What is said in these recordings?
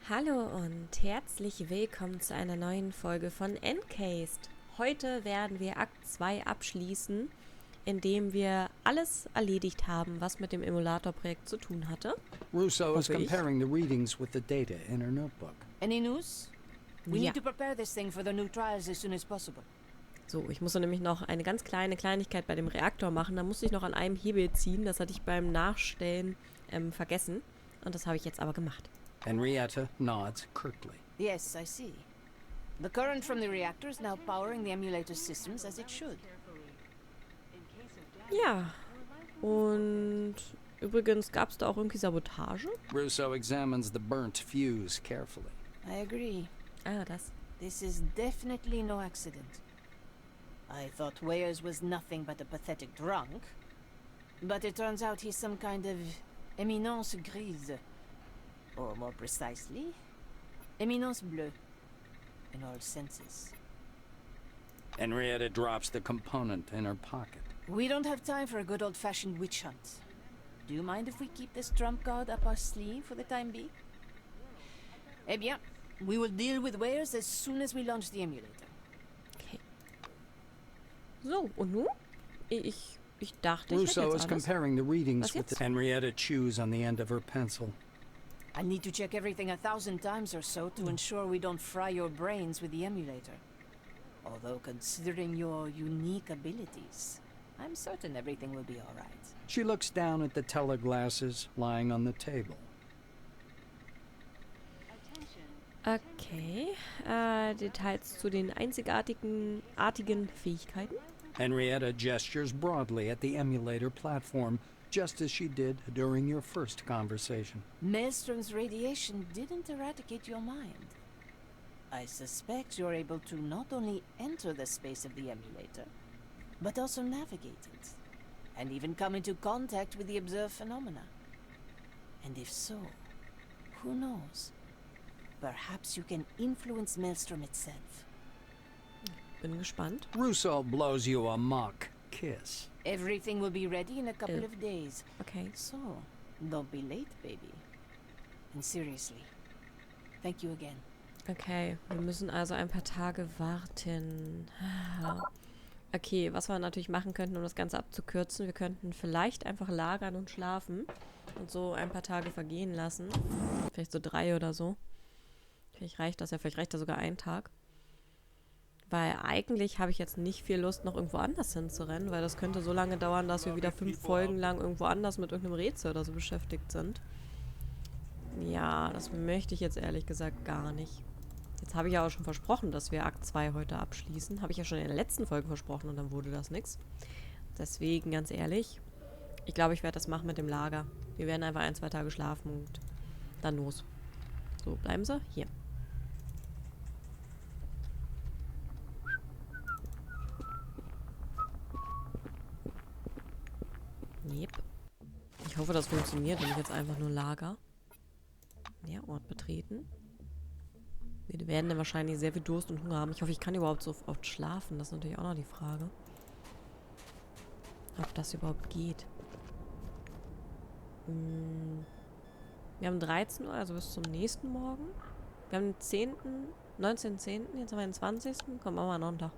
Hallo und herzlich willkommen zu einer neuen Folge von Encased. Heute werden wir Akt 2 abschließen, indem wir alles erledigt haben, was mit dem Emulatorprojekt zu tun hatte. Russo is comparing the readings with the data in her notebook. Any news? We need to prepare this thing for the new trials as soon as possible. So, ich musste nämlich noch eine ganz kleine Kleinigkeit bei dem Reaktor machen. Da musste ich noch an einem Hebel ziehen. Das hatte ich beim Nachstellen vergessen. Und das habe ich jetzt aber gemacht. Henrietta nods curtly. Yes, I see. The current from the reactor is now powering the emulator systems as it should. Ja, und übrigens gab es da auch irgendwie Sabotage? Russo examines the burnt fuse carefully. I agree. Ah, das. This is definitely no accident. I thought Weyers was nothing but a pathetic drunk. But it turns out he's some kind of éminence grise. Or more precisely, éminence bleue. In all senses. Henrietta drops the component in her pocket. We don't have time for a good old-fashioned witch hunt. Do you mind if we keep this trump card up our sleeve for the time being? Eh bien, we will deal with Weyers as soon as we launch the emulator. Okay. So, und nun? Ich dachte, ich hätte Russo jetzt is alles. comparing the readings Was with jetzt? Henrietta chews on the end of her pencil. I need to check everything 1,000 times or so to ensure we don't fry your brains with the emulator. Although considering your unique abilities, I'm certain everything will be all right. She looks down at the teleglasses lying on the table. Okay. Details zu den einzigartigen Fähigkeiten. Henrietta gestures broadly at the emulator platform, just as she did during your first conversation. Maelstrom's radiation didn't eradicate your mind. I suspect you're able to not only enter the space of the emulator, but also navigate it, and even come into contact with the observed phenomena. And if so, who knows? Perhaps you can influence Maelstrom itself. Bin gespannt. Russo blows you a mock kiss. Everything will be ready in a couple of days. Okay. So, don't be late, baby. And seriously, thank you again. Okay, wir müssen also ein paar Tage warten. Okay, was wir natürlich machen könnten, um das Ganze abzukürzen, wir könnten vielleicht einfach lagern und schlafen und so ein paar Tage vergehen lassen. Vielleicht so 3 oder so. Vielleicht reicht das sogar ein Tag. Weil eigentlich habe ich jetzt nicht viel Lust, noch irgendwo anders hinzurennen, weil das könnte so lange dauern, dass wir wieder 5 Folgen lang irgendwo anders mit irgendeinem Rätsel oder so beschäftigt sind. Ja, das möchte ich jetzt ehrlich gesagt gar nicht. Jetzt habe ich ja auch schon versprochen, dass wir Akt 2 heute abschließen. Habe ich ja schon in der letzten Folge versprochen und dann wurde das nichts. Deswegen, ganz ehrlich, ich glaube, ich werde das machen mit dem Lager. Wir werden einfach 1, 2 Tage schlafen und dann los. So, bleiben Sie hier. Yep. Ich hoffe, das funktioniert, wenn ich jetzt einfach nur lager. Ja, Ort betreten. Wir werden dann wahrscheinlich sehr viel Durst und Hunger haben. Ich hoffe, ich kann überhaupt so oft schlafen. Das ist natürlich auch noch die Frage. Ob das überhaupt geht. Wir haben 13 Uhr, also bis zum nächsten Morgen. Wir haben den 10., 19.10., jetzt haben wir den 20. Komm, machen wir noch einen Tag.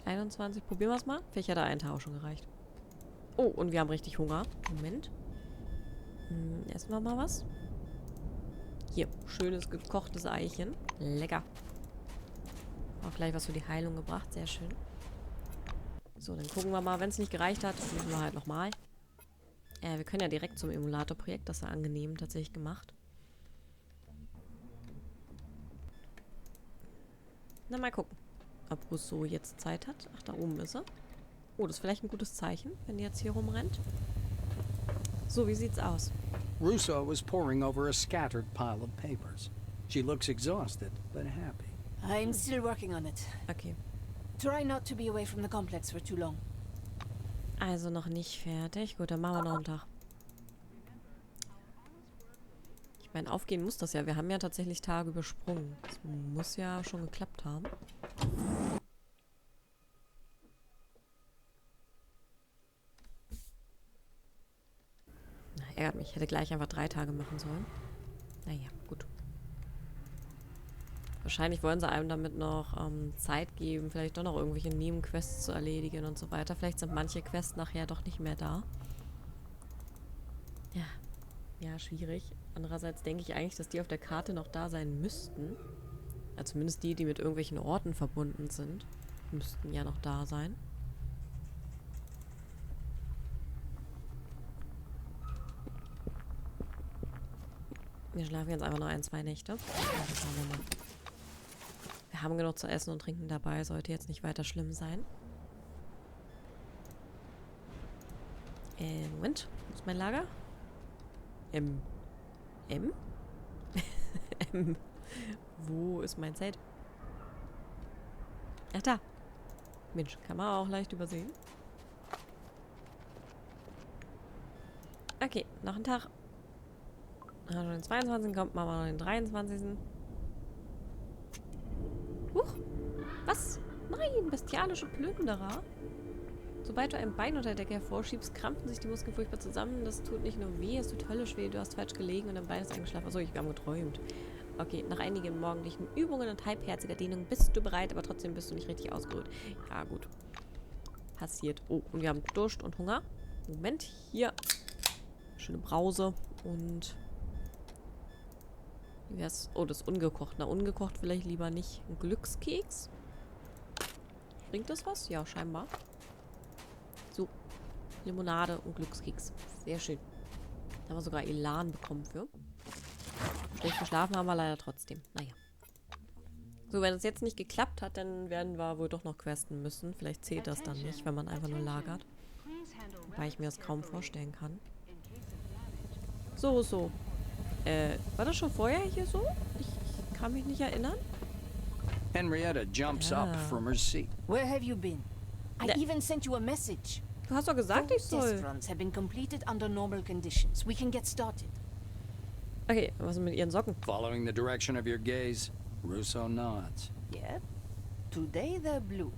21, probieren wir es mal. Vielleicht hat ein Tag auch schon gereicht. Oh, und wir haben richtig Hunger. Moment. Essen wir mal was. Hier, schönes gekochtes Eichen. Lecker. Auch gleich was für die Heilung gebracht. Sehr schön. So, dann gucken wir mal. Wenn es nicht gereicht hat, müssen wir halt nochmal. Wir können ja direkt zum Emulatorprojekt. Das ist ja angenehm tatsächlich gemacht. Na, mal gucken, ob Rousseau jetzt Zeit hat. Ach, da oben ist er. Oh, das ist vielleicht ein gutes Zeichen, wenn die jetzt hier rumrennt. So, wie sieht's aus? Russo is poring over a scattered pile of papers. She looks exhausted, but happy. I'm still working on it. Okay. Try not to be away from the complex for too long. Also noch nicht fertig. Gut, dann machen wir noch einen Tag. Ich meine, aufgehen muss das ja. Wir haben ja tatsächlich Tage übersprungen. Das muss ja schon geklappt haben. Ärgert mich. Ich hätte gleich einfach 3 Tage machen sollen. Naja, gut. Wahrscheinlich wollen sie einem damit noch Zeit geben, vielleicht doch noch irgendwelche Nebenquests zu erledigen und so weiter. Vielleicht sind manche Quests nachher doch nicht mehr da. Ja, ja, schwierig. Andererseits denke ich eigentlich, dass die auf der Karte noch da sein müssten. Ja, zumindest die, die mit irgendwelchen Orten verbunden sind, müssten ja noch da sein. Wir schlafen jetzt einfach noch 1, 2 Nächte. Also schauen wir mal. Wir haben genug zu essen und trinken dabei. Sollte jetzt nicht weiter schlimm sein. Moment. Wo ist mein Lager? M. M? Wo ist mein Zelt? Ach, da. Mensch, kann man auch leicht übersehen. Okay, noch ein Tag. Also den 22. kommt, machen wir noch den 23. Huch! Was? Nein, bestialische Plünderer. Sobald du ein Bein unter der Decke hervorschiebst, krampfen sich die Muskeln furchtbar zusammen. Das tut nicht nur weh, es tut höllisch weh. Du hast falsch gelegen und dein Bein ist eingeschlafen. Achso, wir haben geträumt. Okay, nach einigen morgendlichen Übungen und halbherziger Dehnung bist du bereit, aber trotzdem bist du nicht richtig ausgeruht. Ja, gut. Passiert. Oh, und wir haben Durst und Hunger. Moment, hier. Schöne Brause und... Wie wär's? Oh, das ist ungekocht. Na, ungekocht vielleicht lieber nicht. Ein Glückskeks? Bringt das was? Ja, scheinbar. So. Limonade und Glückskeks. Sehr schön. Da haben wir sogar Elan bekommen für. Schlecht geschlafen haben wir leider trotzdem. Naja. So, wenn es jetzt nicht geklappt hat, dann werden wir wohl doch noch questen müssen. Vielleicht zählt das dann nicht, wenn man einfach nur lagert. Wobei ich mir das kaum vorstellen kann. So. War das schon vorher hier so? Ich kann mich nicht erinnern. Henrietta jumps up from her seat. Where have you been? I even sent you a message. Du hast doch gesagt, ich soll. Test runs have been completed under normal conditions. We can get started. Okay, was ist mit ihren Socken? Following the direction of your gaze, Russo nods. Yeah. Today they're blue.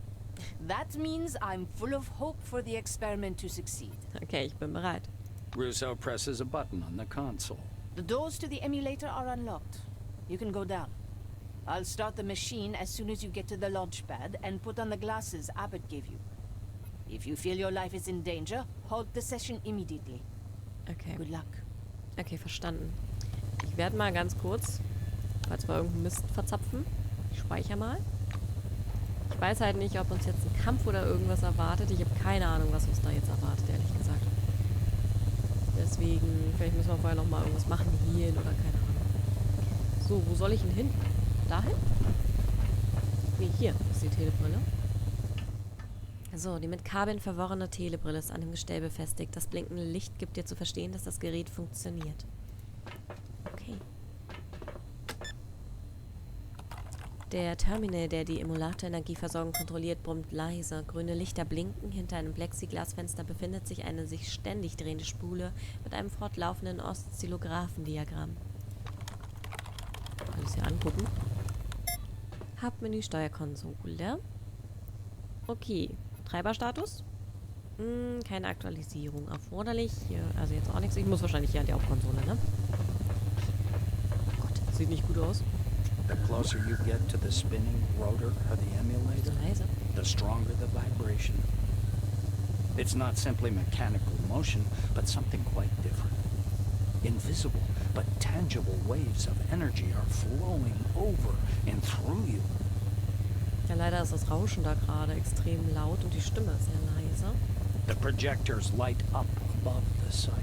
That means I'm full of hope for the experiment to succeed. Okay, ich bin bereit. Russo presses a button on the console. The doors to the emulator are unlocked. You can go down. I'll start the machine as soon as you get to the launch pad and put on the glasses Abbott gave you. If you feel your life is in danger, halt the session immediately. Okay. Good luck. Okay, verstanden. Ich werde mal ganz kurz, falls wir irgendeinen Mist verzapfen, ich speichere mal. Ich weiß halt nicht, ob uns jetzt ein Kampf oder irgendwas erwartet. Ich habe keine Ahnung, was uns da jetzt erwartet, ehrlich gesagt. Deswegen, vielleicht müssen wir vorher noch mal irgendwas machen, hier oder keine Ahnung. So, wo soll ich denn hin? Dahin? Nee, hier ist die Telebrille. So, die mit Kabeln verworrene Telebrille ist an dem Gestell befestigt. Das blinkende Licht gibt dir zu verstehen, dass das Gerät funktioniert. Okay. Der Terminal, der die Emulator-Energieversorgung kontrolliert, brummt leise. Grüne Lichter blinken. Hinter einem Plexiglasfenster befindet sich eine sich ständig drehende Spule mit einem fortlaufenden Oszillographendiagramm. Kann ich hier angucken? Hauptmenü Steuerkonsole. Okay. Treiberstatus? Keine Aktualisierung erforderlich. Hier, also jetzt auch nichts. Ich muss wahrscheinlich hier an die Hauptkonsole, ne? Oh Gott, sieht nicht gut aus. The closer you get to the spinning rotor of the emulator, Leise. the stronger the vibration. It's not simply mechanical motion, but something quite different. Invisible, but tangible waves of energy are flowing over and through you. Ja, leider ist das Rauschen da gerade extrem laut und die Stimme ist sehr leise. The projectors light up above the site,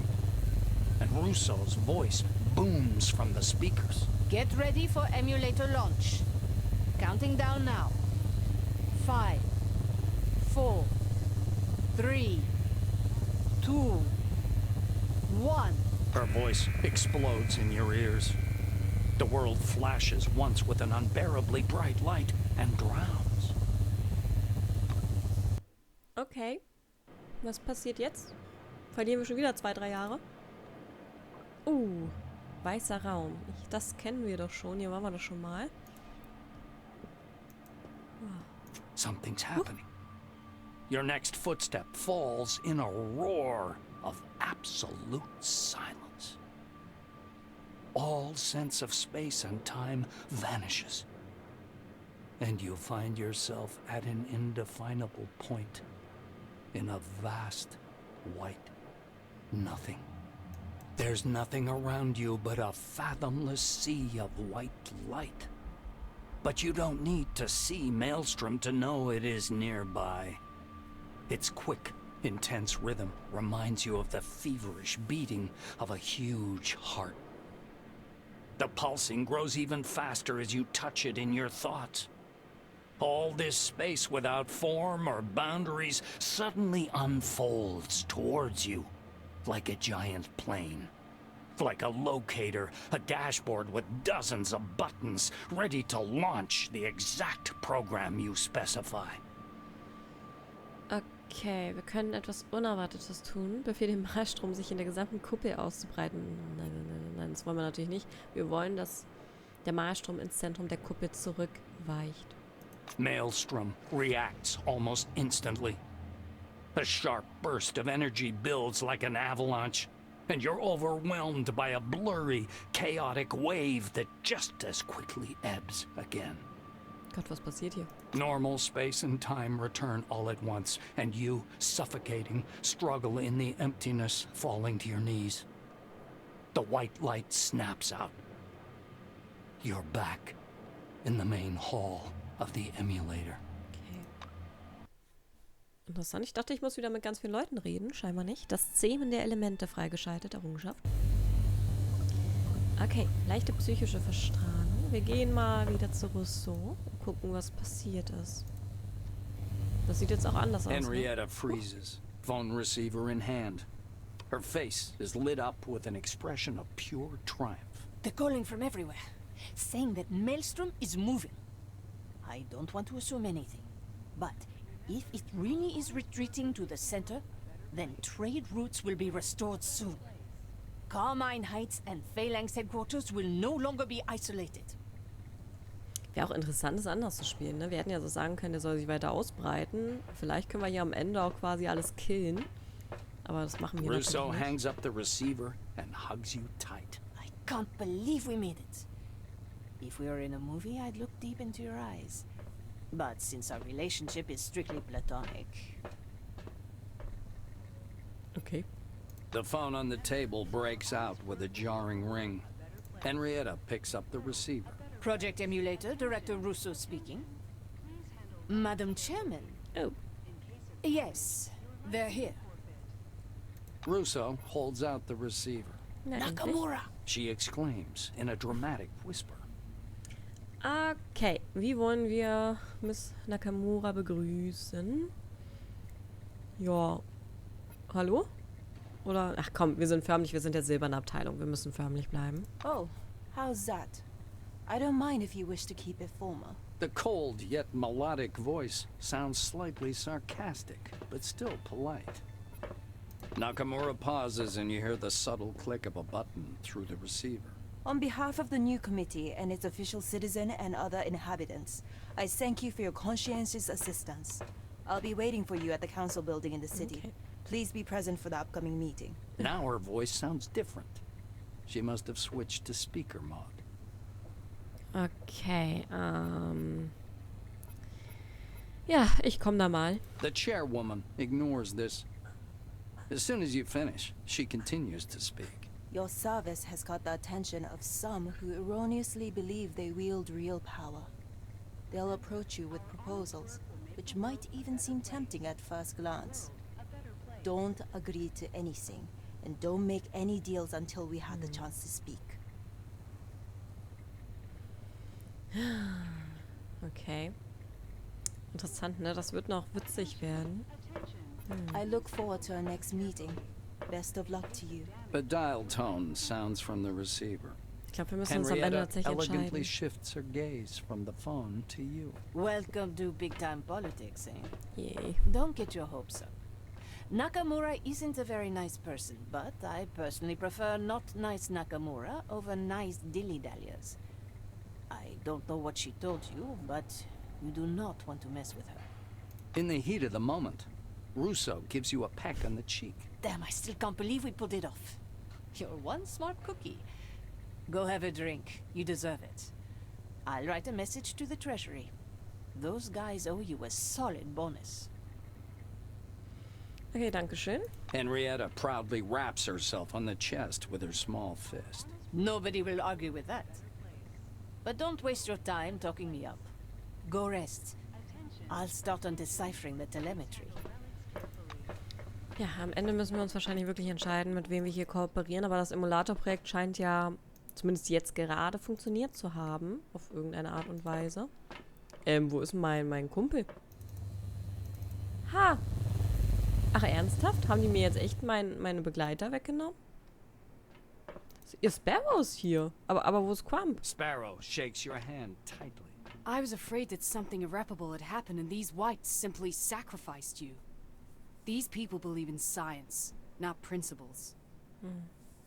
and Russo's voice booms from the speakers. Get ready for emulator launch. Counting down now. 5, 4, 3, 2, 1. Her voice explodes in your ears. The world flashes once with an unbearably bright light and drowns. Okay. Was passiert jetzt? Verlieren wir schon wieder 2, 3 Jahre? Weißer Raum. Das kennen wir doch schon. Hier waren wir doch schon mal. Something's happening. Your next footstep falls in a roar of absolute silence. all sense of space and time vanishes. And you find yourself at an indefinable point in a vast, white nothing. There's nothing around you but a fathomless sea of white light. But you don't need to see Maelstrom to know it is nearby. Its quick, intense rhythm reminds you of the feverish beating of a huge heart. The pulsing grows even faster as you touch it in your thoughts. All this space without form or boundaries suddenly unfolds towards you, like a giant plane. Like a locator, a dashboard with dozens of buttons, ready to launch the exact program you specify. Okay, wir können etwas Unerwartetes tun. Befehle dem Malstrom, sich in der gesamten Kuppel auszubreiten. Nein, das wollen wir natürlich nicht. Wir wollen, dass der Malstrom ins Zentrum der Kuppel zurückweicht. Maelstrom reacts almost instantly. A sharp burst of energy builds like an avalanche, and you're overwhelmed by a blurry, chaotic wave that just as quickly ebbs again. Gott, was passiert hier? Normal space and time return all at once, and you, suffocating, struggle in the emptiness, falling to your knees. The white light snaps out. You're back in the main hall of the emulator. Okay. Interessant. Ich dachte, ich muss wieder mit ganz vielen Leuten reden. Scheinbar nicht. Das Zähmen der Elemente freigeschaltet. Errungenschaft. Okay. Leichte psychische Verstrahlung. Wir gehen mal wieder zu Rousseau und gucken, was passiert ist. Das sieht jetzt auch anders aus. Henrietta freezes, phone receiver in hand. Her face is lit up with an expression of pure triumph. They're calling from everywhere, saying that Maelstrom is moving. I don't want to assume anything, but if it really is retreating to the center, then trade routes will be restored soon. Carmine Heights and Phalanx headquarters will no longer be isolated. Wäre auch interessant, es anders zu spielen, ne? Wir hätten ja so sagen können, der soll sich weiter ausbreiten. Vielleicht können wir hier am Ende auch quasi alles killen. Aber das machen wir Rousseau natürlich nicht. hangs up the receiver and hugs you tight. I can't believe we made it. If we were in a movie, I'd look deep into your eyes. But since our relationship is strictly platonic... Okay. The phone on the table breaks out with a jarring ring. Henrietta picks up the receiver. Project Emulator, Director Rousseau speaking. Madam Chairman. Oh. Yes, they're here. Rousseau holds out the receiver. Na, endlich. Nakamura! She exclaims in a dramatic whisper. Okay, wie wollen wir Miss Nakamura begrüßen? Ja. Hallo? Oder, ach komm, wir sind förmlich, wir sind der silbernen Abteilung. Wir müssen förmlich bleiben. Oh, how's that? I don't mind if you wish to keep it formal. The cold yet melodic voice sounds slightly sarcastic, but still polite. Nakamura pauses and you hear the subtle click of a button through the receiver. On behalf of the new committee and its official citizen and other inhabitants, I thank you for your conscientious assistance. I'll be waiting for you at the council building in the city. Okay. Please be present for the upcoming meeting. Now her voice sounds different. She must have switched to speaker mode. Okay, ja, ich komm da mal. The chairwoman ignores this. As soon as you finish, she continues to speak. Your service has caught the attention of some who erroneously believe they wield real power. They'll approach you with proposals, which might even seem tempting at first glance. Don't agree to anything, and don't make any deals until we have the chance to speak. Okay. Interessant, ne? Das wird noch witzig werden. I look forward to our next meeting. Best of luck to you. A dial tone sounds from the receiver. Ich glaube, wir müssen uns am Ende Henrietta tatsächlich elegantly entscheiden. shifts her gaze from the phone to you. Welcome to big-time politics, eh? Yay. Don't get your hopes up. Nakamura isn't a very nice person, but I personally prefer not nice Nakamura over nice dilly-dalliers. I don't know what she told you, but you do not want to mess with her. In the heat of the moment, Rousseau gives you a peck on the cheek. Damn, I still can't believe we pulled it off. You're one smart cookie. Go have a drink. You deserve it. I'll write a message to the Treasury. Those guys owe you a solid bonus. Okay, danke schön. Henrietta proudly raps herself on the chest with her small fist. Nobody will argue with that. But don't waste your time talking me up. Go rest. I'll start on deciphering the telemetry. Ja, am Ende müssen wir uns wahrscheinlich wirklich entscheiden, mit wem wir hier kooperieren. Aber das Emulatorprojekt scheint ja zumindest jetzt gerade funktioniert zu haben. Auf irgendeine Art und Weise. Wo ist mein Kumpel? Ha! Ach, ernsthaft? Haben die mir jetzt echt meine Begleiter weggenommen? Ihr Sparrow ist hier. Aber wo ist Crump? Sparrow shakes your hand tightly. I was afraid that something irreparable had happened and these whites simply sacrificed you. These people believe in science, not principles.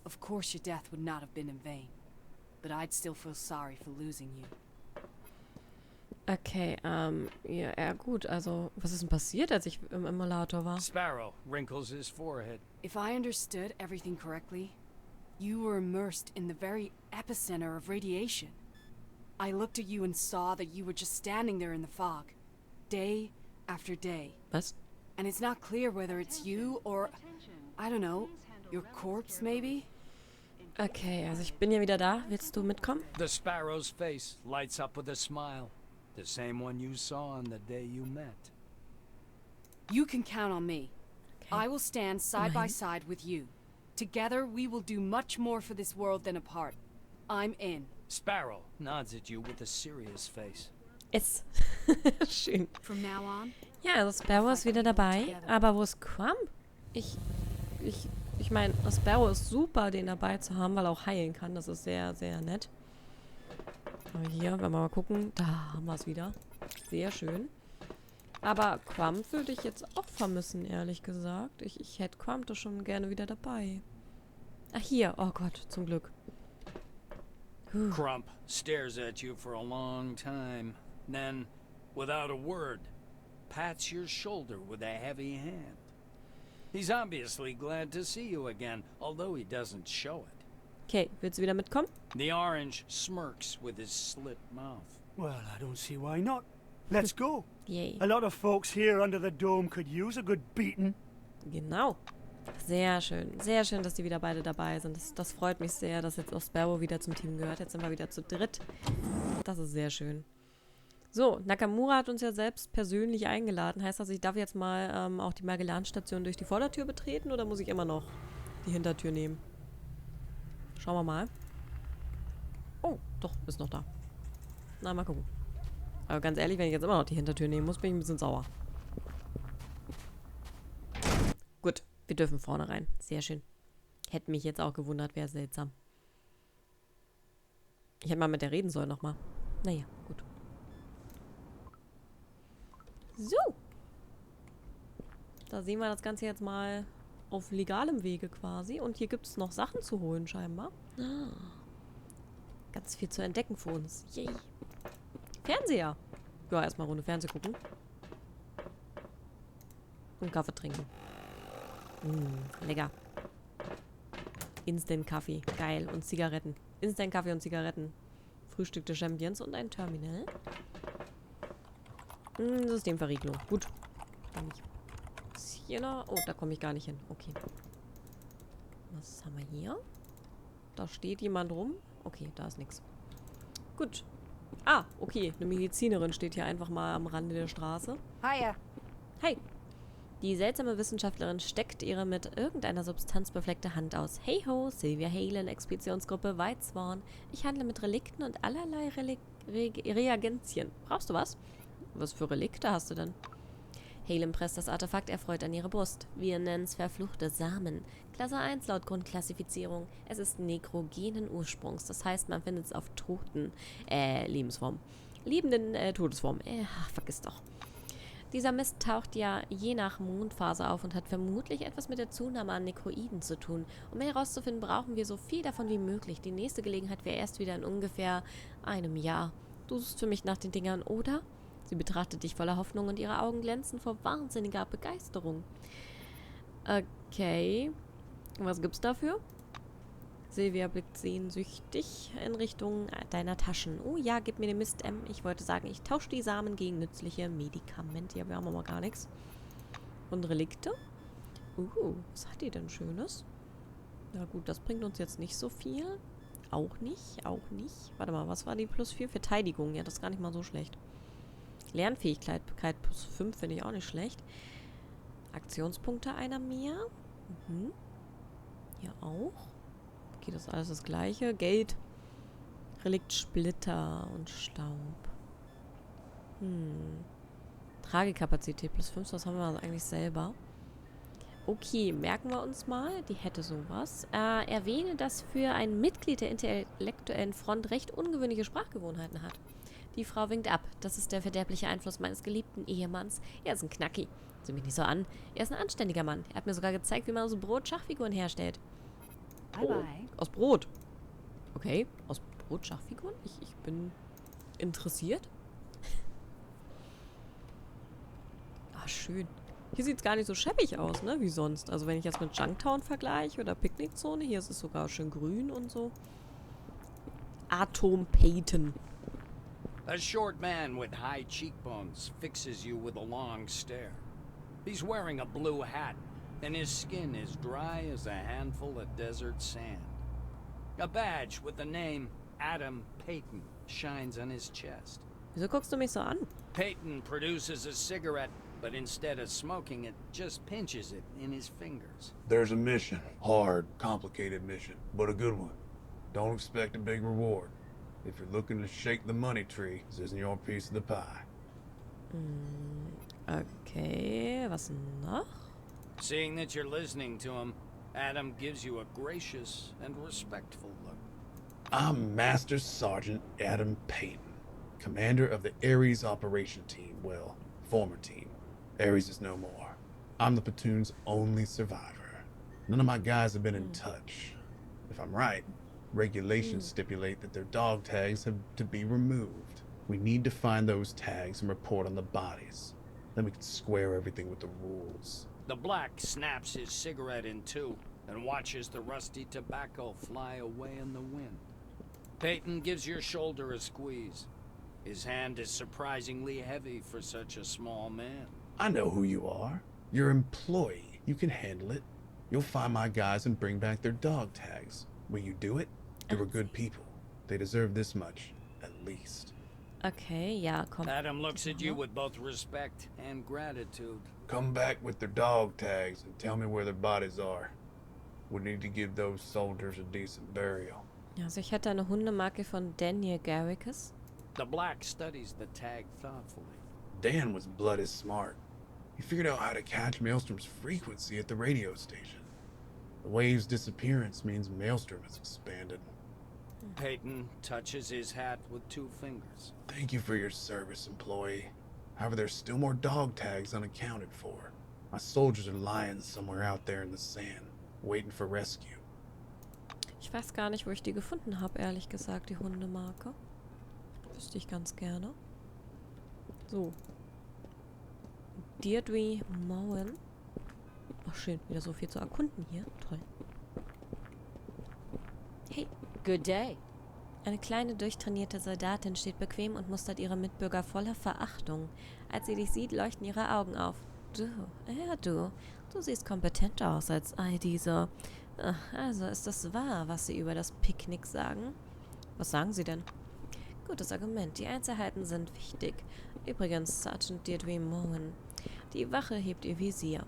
Of course your death would not have been in vain, but I'd still feel sorry for losing you. Okay, ja gut, also, was ist denn passiert, als ich im Emulator war? Sparrow wrinkles his forehead. If I understood everything correctly, you were immersed in the very epicenter of radiation. I looked at you and saw that you were just standing there in the fog, day after day. Was? And it's not clear whether it's you or, I don't know, your corpse maybe? Okay, also ich bin ja wieder da. Willst du mitkommen? The Sparrow's face lights up with a smile. The same one you saw on the day you met. You can count on me. Okay. I will stand side by side with you. Together we will do much more for this world than apart. I'm in. Sparrow nods at you with a serious face. Es. Schön. From now on, Ja, also Sparrow ist wieder dabei. Aber wo ist Crump? Ich meine, Sparrow ist super, den dabei zu haben, weil er auch heilen kann. Das ist sehr, sehr nett. Aber hier, wenn wir mal gucken, da haben wir es wieder. Sehr schön. Aber Crump würde ich jetzt auch vermissen, ehrlich gesagt. Ich hätte Crump doch schon gerne wieder dabei. Ach, hier. Oh Gott, zum Glück. Crump stares at you for a long time. Then, without a word, pats your shoulder with a heavy hand. He's obviously glad to see you again, although he doesn't show it. Okay, willst du wieder mitkommen? The orange smirks with his slit mouth. Well, I don't see why not. Let's go. Yay. A lot of folks here under the dome could use a good beating. Genau. Sehr schön. Sehr schön, dass die wieder beide dabei sind. Das freut mich sehr, dass jetzt auch Sparrow wieder zum Team gehört. Jetzt sind wir wieder zu dritt. Das ist sehr schön. So, Nakamura hat uns ja selbst persönlich eingeladen. Heißt das, ich darf jetzt mal auch die Magellan-Station durch die Vordertür betreten oder muss ich immer noch die Hintertür nehmen? Schauen wir mal. Oh, doch, ist noch da. Na, mal gucken. Aber ganz ehrlich, wenn ich jetzt immer noch die Hintertür nehmen muss, bin ich ein bisschen sauer. Gut, wir dürfen vorne rein. Sehr schön. Hätte mich jetzt auch gewundert, wäre seltsam. Ich hätte mal mit der reden sollen nochmal. Naja, gut. So. Da sehen wir das Ganze jetzt mal auf legalem Wege quasi. Und hier gibt es noch Sachen zu holen scheinbar. Ah. Ganz viel zu entdecken für uns. Yay. Fernseher. Ja, erstmal Runde Fernseh gucken. Und Kaffee trinken. Lecker. Instant-Kaffee. Geil. Und Zigaretten. Instant-Kaffee und Zigaretten. Frühstück des Champions und ein Terminal. Systemverriegelung. Gut. Kann ich. Was ist hier noch? Oh, da komme ich gar nicht hin. Okay. Was haben wir hier? Da steht jemand rum. Okay, da ist nichts. Gut. Ah, okay. Eine Medizinerin steht hier einfach mal am Rande der Straße. Hiya. Hi. Die seltsame Wissenschaftlerin steckt ihre mit irgendeiner Substanz befleckte Hand aus. Hey ho, Sylvia Halen, Expeditionsgruppe Whiteswan. Ich handle mit Relikten und allerlei Reagenzien. Brauchst du was? Was für Relikte hast du denn? Halen presst das Artefakt erfreut an ihre Brust. Wir nennen es verfluchte Samen. Klasse 1 laut Grundklassifizierung. Es ist nekrogenen Ursprungs. Das heißt, man findet es auf toten Lebensformen. Liebenden Todesformen. Vergiss doch. Dieser Mist taucht ja je nach Mondphase auf und hat vermutlich etwas mit der Zunahme an Nekroiden zu tun. Um mehr herauszufinden, brauchen wir so viel davon wie möglich. Die nächste Gelegenheit wäre erst wieder in ungefähr einem Jahr. Du suchst für mich nach den Dingern, oder? Sie betrachtet dich voller Hoffnung und ihre Augen glänzen vor wahnsinniger Begeisterung. Okay. Was gibt's dafür? Silvia blickt sehnsüchtig in Richtung deiner Taschen. Oh ja, gib mir den Mist, M. Ich wollte sagen, ich tausche die Samen gegen nützliche Medikamente. Ja, wir haben aber gar nichts. Und Relikte? Was hat die denn Schönes? Na gut, das bringt uns jetzt nicht so viel. Auch nicht, auch nicht. Warte mal, was war die +4? Verteidigung. Ja, das ist gar nicht mal so schlecht. Lernfähigkeit +5 finde ich auch nicht schlecht. Aktionspunkte einer mehr. Hier auch. Okay, das ist alles das gleiche. Geld. Relikt Splitter und Staub. Tragekapazität +5, das haben wir eigentlich selber. Okay, merken wir uns mal. Die hätte sowas. Erwähne, dass für ein Mitglied der intellektuellen Front recht ungewöhnliche Sprachgewohnheiten hat. Die Frau winkt ab. Das ist der verderbliche Einfluss meines geliebten Ehemanns. Er ist ein Knacki. Sieh mich nicht so an. Er ist ein anständiger Mann. Er hat mir sogar gezeigt, wie man aus Brot Schachfiguren herstellt. Bye bye. Aus Brot. Okay, aus Brot Schachfiguren? Ich bin interessiert. Ah, schön. Hier sieht es gar nicht so scheppig aus, ne, wie sonst. Also wenn ich jetzt mit Junktown vergleiche oder Picknickzone, hier ist es sogar schön grün und so. Atompeten. A short man with high cheekbones fixes you with a long stare. He's wearing a blue hat, and his skin is dry as a handful of desert sand. A badge with the name Adam Payton shines on his chest. Wieso guckst du mich so an? Payton produces a cigarette, but instead of smoking it, just pinches it in his fingers. There's a mission. Hard, complicated mission, but a good one. Don't expect a big reward. If you're looking to shake the money tree, this isn't your piece of the pie. Okay, was noch? Seeing that you're listening to him, Adam gives you a gracious and respectful look. I'm Master Sergeant Adam Payton, commander of the Ares operation team. Well, former team. Ares is no more. I'm the platoon's only survivor. None of my guys have been in touch. If I'm right, regulations stipulate that their dog tags have to be removed. We need to find those tags and report on the bodies. Then we can square everything with the rules. The black snaps his cigarette in two and watches the rusty tobacco fly away in the wind. Peyton gives your shoulder a squeeze. His hand is surprisingly heavy for such a small man. I know who you are. You're an employee. You can handle it. You'll find my guys and bring back their dog tags. Will you do it? They were good people. They deserve this much, at least. Okay, ja, komm. Adam looks at you with both respect and gratitude. Come back with their dog tags and tell me where their bodies are. We need to give those soldiers a decent burial. Also ich hätte eine Hundemarke von Daniel Garricus. The black studies the tag thoughtfully. Dan was bloody smart. He figured out how to catch Maelstrom's frequency at the radio station. The wave's disappearance means Maelstrom has expanded. Peyton touches his hat with 2 fingers. Thank you for your service, employee. However, there's still more dog tags unaccounted for. My soldiers are lying somewhere out there in the sand, waiting for rescue. Ich weiß gar nicht, wo ich die gefunden habe, ehrlich gesagt, die Hundemarke. Wüsste ich ganz gerne. So. Deirdre Mowen. Ach schön, wieder so viel zu erkunden hier. Toll. Hey. Good day. Eine kleine, durchtrainierte Soldatin steht bequem und mustert ihre Mitbürger voller Verachtung. Als sie dich sieht, leuchten ihre Augen auf. Du, du siehst kompetenter aus als all diese. Also ist das wahr, was sie über das Picknick sagen? Was sagen sie denn? Gutes Argument, die Einzelheiten sind wichtig. Übrigens, Sergeant Deirdre Mowen, die Wache hebt ihr Visier.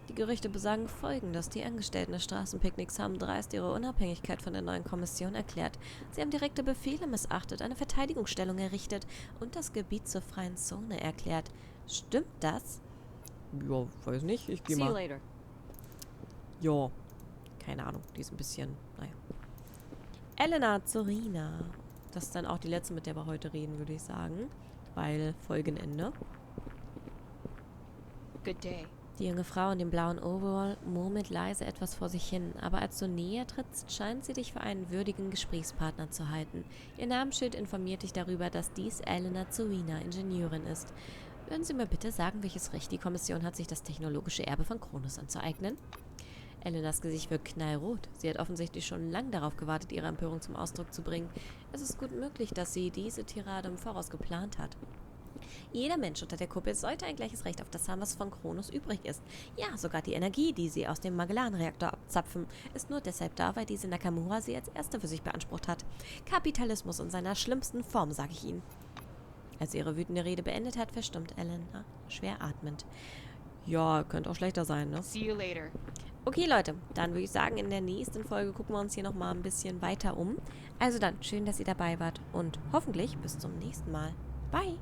Die Gerüchte besagen Folgendes: Die Angestellten des Straßenpicknicks haben dreist ihre Unabhängigkeit von der neuen Kommission erklärt. Sie haben direkte Befehle missachtet, eine Verteidigungsstellung errichtet und das Gebiet zur freien Zone erklärt. Stimmt das? Ja, weiß nicht. Ich gehe mal. See you later. Ja, keine Ahnung. Die ist ein bisschen, naja. Elena Zorina. Das ist dann auch die letzte, mit der wir heute reden, würde ich sagen. Weil Folgenende. Good day. Die junge Frau in dem blauen Overall murmelt leise etwas vor sich hin, aber als du näher trittst, scheint sie dich für einen würdigen Gesprächspartner zu halten. Ihr Namensschild informiert dich darüber, dass dies Elena Zorina, Ingenieurin ist. Würden Sie mir bitte sagen, welches Recht die Kommission hat, sich das technologische Erbe von Kronos anzueignen? Elenas Gesicht wird knallrot. Sie hat offensichtlich schon lange darauf gewartet, ihre Empörung zum Ausdruck zu bringen. Es ist gut möglich, dass sie diese Tirade im Voraus geplant hat. Jeder Mensch unter der Kuppel sollte ein gleiches Recht auf das haben, was von Kronos übrig ist. Ja, sogar die Energie, die sie aus dem Magellan-Reaktor abzapfen, ist nur deshalb da, weil diese Nakamura sie als erste für sich beansprucht hat. Kapitalismus in seiner schlimmsten Form, sage ich Ihnen. Als sie ihre wütende Rede beendet hat, verstummt Elena, schwer atmend. Ja, könnte auch schlechter sein, ne? See you later. Okay, Leute, dann würde ich sagen, in der nächsten Folge gucken wir uns hier nochmal ein bisschen weiter um. Also dann, schön, dass ihr dabei wart und hoffentlich bis zum nächsten Mal. Bye!